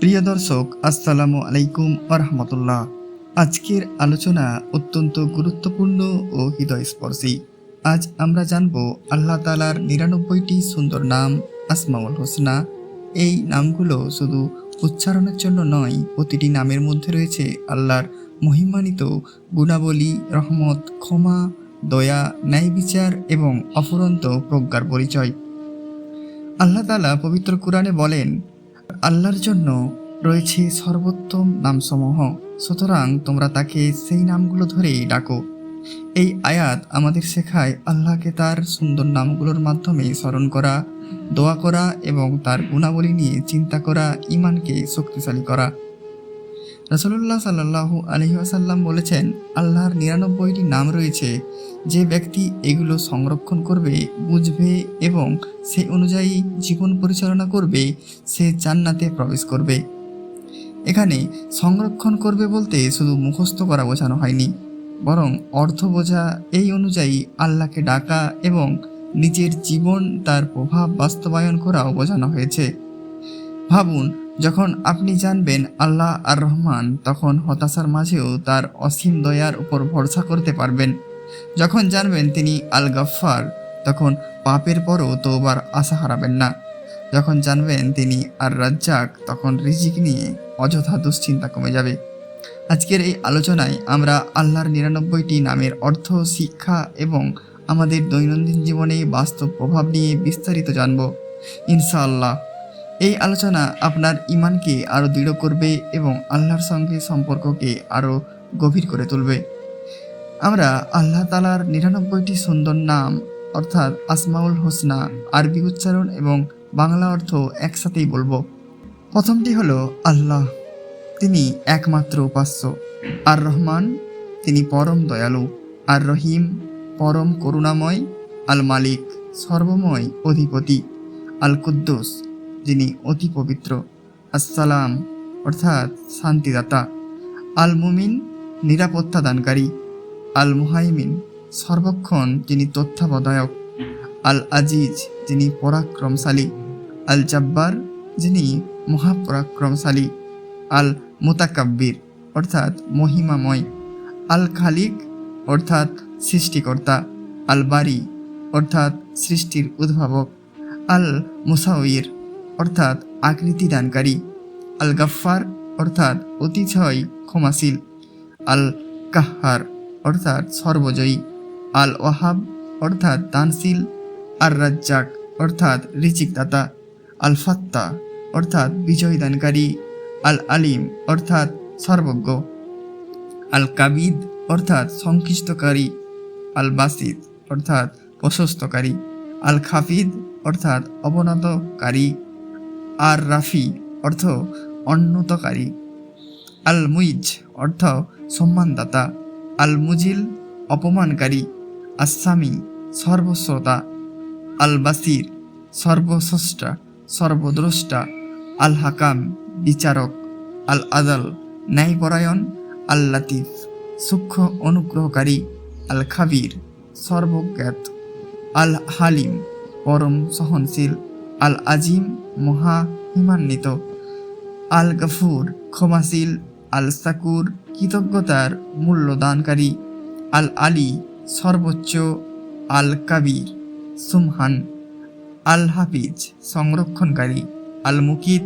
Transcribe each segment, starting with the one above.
প্রিয় দর্শক, আসসালামু আলাইকুম ওয়া রাহমাতুল্লাহ। আজকের আলোচনা অত্যন্ত গুরুত্বপূর্ণ ও হৃদয়স্পর্শী। আজ আমরা জানব আল্লাহ তাআলার ৯৯টি সুন্দর নাম, আসমাউল হোসনা। এই নামগুলো শুধু উচ্চারণের জন্য নয়, প্রতিটি নামের মধ্যে রয়েছে আল্লাহর মহিমান্বিত গুণাবলী, রহমত, ক্ষমা, দয়া, ন্যায় বিচার এবং অফুরন্ত প্রজ্ঞার পরিচয়। আল্লাহ তাআলা পবিত্র কুরআনে বলেন, আল্লাহর জন্য রয়েছে সর্বোত্তম নামসমূহ, সুতরাং তোমরা তাকে সেই নামগুলো ধরেই ডাকো। এই আয়াত আমাদের শেখায় আল্লাহকে তার সুন্দর নামগুলোর মাধ্যমে স্মরণ করা, দোয়া করা এবং তার গুণাবলী নিয়ে চিন্তা করা ঈমানকে শক্তিশালী করা। রাসূলুল্লাহ সাল্লাল্লাহু আলাইহি ওয়াসাল্লাম বলেছেন, আল্লাহর ৯৯টি নাম রয়েছে, যে ব্যক্তি এগুলো সংরক্ষণ করবে, বুঝবে এবং সেই অনুযায়ী জীবন পরিচালনা করবে, সে জান্নাতে প্রবেশ করবে। এখানে সংরক্ষণ করবে বলতে শুধু মুখস্থ করা বোঝানো হয়নি, বরং অর্থ বোঝা, এই অনুযায়ী আল্লাহকে ডাকা এবং নিজের জীবন তার প্রভাব বাস্তবায়ন করাও বোঝানো হয়েছে। ভাবুন, যখন আপনি জানবেন আল্লাহ আর রহমান, তখন হতাশার মাঝেও তার অসীম দয়ার উপর ভরসা করতে পারবেন। যখন জানবেন তিনি আল গাফফার, তখন পাপের পরও তওবার আশা হারাবেন না। যখন জানবেন তিনি আর রাজ্জাক, তখন রিজিক নিয়ে অযথা দুশ্চিন্তা কমে যাবে। আজকের এই আলোচনায় আমরা আল্লাহর ৯৯টি নামের অর্থ, শিক্ষা এবং আমাদের দৈনন্দিন জীবনে বাস্তব প্রভাব নিয়ে বিস্তারিত জানব ইনশাআল্লাহ। এই আলোচনা আপনার ঈমানকে আরও দৃঢ় করবে এবং আল্লাহর সঙ্গে সম্পর্ককে আরও গভীর করে তুলবে। আমরা আল্লাহ তাআলার ৯৯টি সুন্দর নাম অর্থাৎ আসমাউল হোসনা আরবি উচ্চারণ এবং বাংলা অর্থ একসাথেই বলবো। প্রথমটি হলো আল্লাহ, তিনি একমাত্র উপাস্য। আর রহমান, তিনি পরম দয়ালু। আর রহিম, পরম করুণাময়। আল মালিক, সর্বময় অধিপতি। আল কুদ্দুস, যিনি অতি পবিত্র। আসসালাম, অর্থাৎ শান্তিদাতা। আল মুমিন, নিরাপত্তা দানকারী। আল মুহাইমিন, সর্বক্ষণ যিনি তত্ত্বাবধায়ক। আল আজিজ, যিনি পরাক্রমশালী। আল জাব্বার, যিনি মহাপরাক্রমশালী। আল মুতাকাব্বির, অর্থাৎ মহিমাময়। আল খালিক, অর্থাৎ সৃষ্টিকর্তা। আল বারি, অর্থাৎ সৃষ্টির উদ্ভাবক। আল মুসাউইর, অর্থাৎ আকৃতি দানকারী। আল গাফফার, অর্থাৎ অতিশয় ক্ষমাশীল। আল কাহ্হার, অর্থাৎ সর্বজয়ী। আল ওয়াহাব, অর্থাৎ দানশীল। আর রাজ্জাক, অর্থাৎ রিজিকদাতা। আল ফাত্তা, অর্থাৎ বিজয় দানকারী। আল আলিম, অর্থাৎ সর্বজ্ঞ। আল কাবিদ, অর্থাৎ সংকীর্তকারী। আল বাসিত, অর্থাৎ প্রশস্তকারী। আল খাফিদ, অর্থাৎ অবনতকারী। আর রাফি, অর্থ উন্নতকারী। আল মুইজ, অর্থ সম্মানদাতা। আল মুজিল, অপমানকারী। আসামি, সর্বশ্রোতা। আল বাসির, সর্বস্রষ্টা, সর্বদ্রষ্টা। আল হাকাম, বিচারক। আল আদাল, ন্যায়পরায়ণ। আল লাতিফ, সূক্ষ্ম অনুগ্রহকারী। আল খাবির, সর্বজ্ঞাত। আল হালিম, পরম সহনশীল। আল আজিম, মহাহিমান্বিত। আল গফুর, ক্ষমাশীল। আল সাকুর, কৃতজ্ঞতার মূল্যদানকারী। আল আলী, সর্বোচ্চ। আল কাবির, সুমহান। আল হাফিজ, সংরক্ষণকারী। আল মুকিত,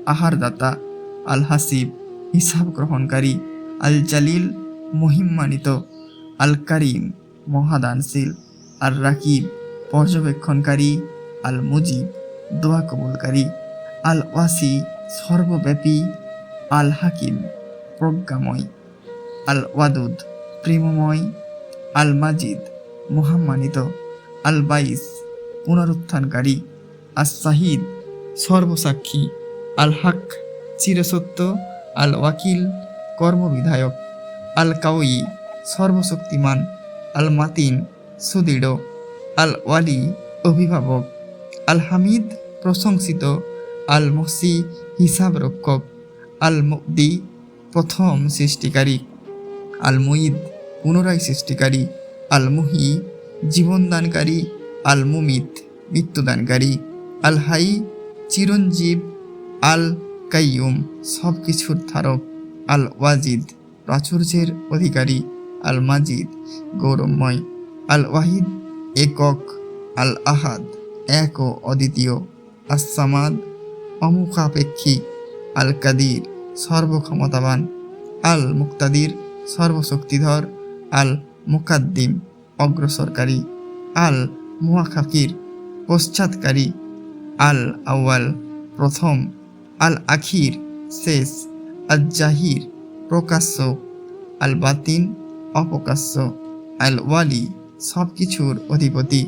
আহারদাতা। আল হাসিব, হিসাব গ্রহণকারী। আল জালিল, মহিমান্বিত। আল কারিম, মহাদানশীল। আর রাকিব, পর্যবেক্ষণকারী। আল মুজিব, দোয়া কবুলকারী। আল ওয়াসি, সর্বব্যাপী। আল হাকিম, প্রজ্ঞাময়। আল ওয়াদুদ, প্রেমময়। আল মাজিদ, মহাম্মানিত। আল বাইস, পুনরুত্থানকারী। আস শাহিদ, সর্বসাক্ষী। আল হক, চিরসত্য। আল ওয়াকিল, কর্মবিধায়ক। আল কাউই, সর্বশক্তিমান। আল মাতিন, সুদৃঢ়। আল ওয়ালি, অভিভাবক। আল হামিদ, প্রশংসিত। আল মহসি, হিসাব রক্ষক। আল মুবদি, প্রথম সৃষ্টিকারী। আল মুঈদ, পুনরায় সৃষ্টিকারী। আল মুহি, জীবনদানকারী। আল মুমিত, মৃত্যুদানকারী। আল হাই, চিরঞ্জীব। আল কাইয়ুম, সব কিছুর ধারক। আল ওয়াজিদ, প্রাচুর্যের অধিকারী। আল মাজিদ, গৌরবময়। আল ওয়াহিদ, একক। আল আহাদ, এক ও অদ্বিতীয়। আস-সামাদ, অমুখাপেক্ষী। আল কাদির, সর্বক্ষমতাবান। আল মুক্তাদির, সর্বশক্তিধর। আল মুকাদ্দিম, অগ্রসরকারী। আল মুয়াখাকির, পশ্চাৎকারী। আল আউয়াল, প্রথম। আল আখির, শেষ। আল জাহির, প্রকাশ্য। আল বাতিন, অপ্রকাশ্য। আল ওয়ালি, সব কিছুর অধিপতি।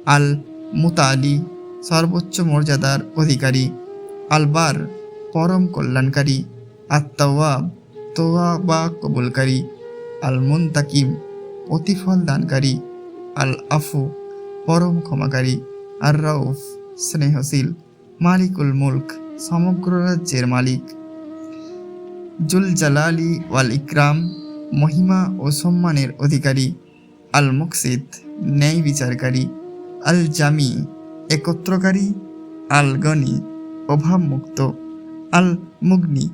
আল মুতালি, সর্বোচ্চ মর্যাদার অধিকারী। আল বার, পরম কল্যাণকারী। আত-তাওয়াব, তওবা কবুলকারী। আল মুনতাকিম, প্রতিফল দানকারী। আল আফু, পরম ক্ষমাকারী। আর রাউফ, স্নেহশীল। মালিকুল মুলক, সমগ্র রাজ্যের মালিক। জুল জালালি ওয়াল ইকরাম, মহিমা ও সম্মানের অধিকারী। আল মুকসিত, ন্যায় বিচারকারী। আল জামি, একত্রকারী। আল গনি, অভাবমুক্ত। আল মুগনি,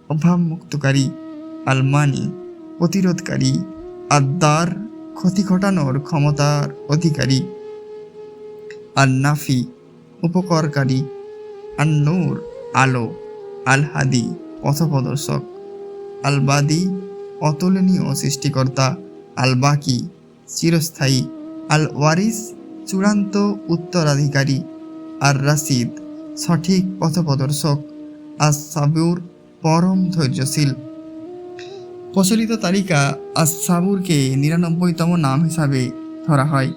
অভাবমুক্তকারী। আল মানি, প্রতিরোধকারী। আদ-দার, ক্ষতি ঘটানোর ক্ষমতার অধিকারী। আল নাফি, উপকারকারী। আন নূর, আলো। আল হাদি, পথপ্রদর্শক। আল বাদি, অতুলনীয় সৃষ্টিকর্তা। আল বাকি, চিরস্থায়ী। আল ওয়ারিস, চূড়ান্ত উত্তরাধিকারী। আর রাশিদ, সঠিক পথপ্রদর্শক। আস-সাবুর, পরম ধৈর্যশীল। প্রচলিত তালিকা আস-সাবুরকে 99তম নাম হিসাবে ধরা হয়।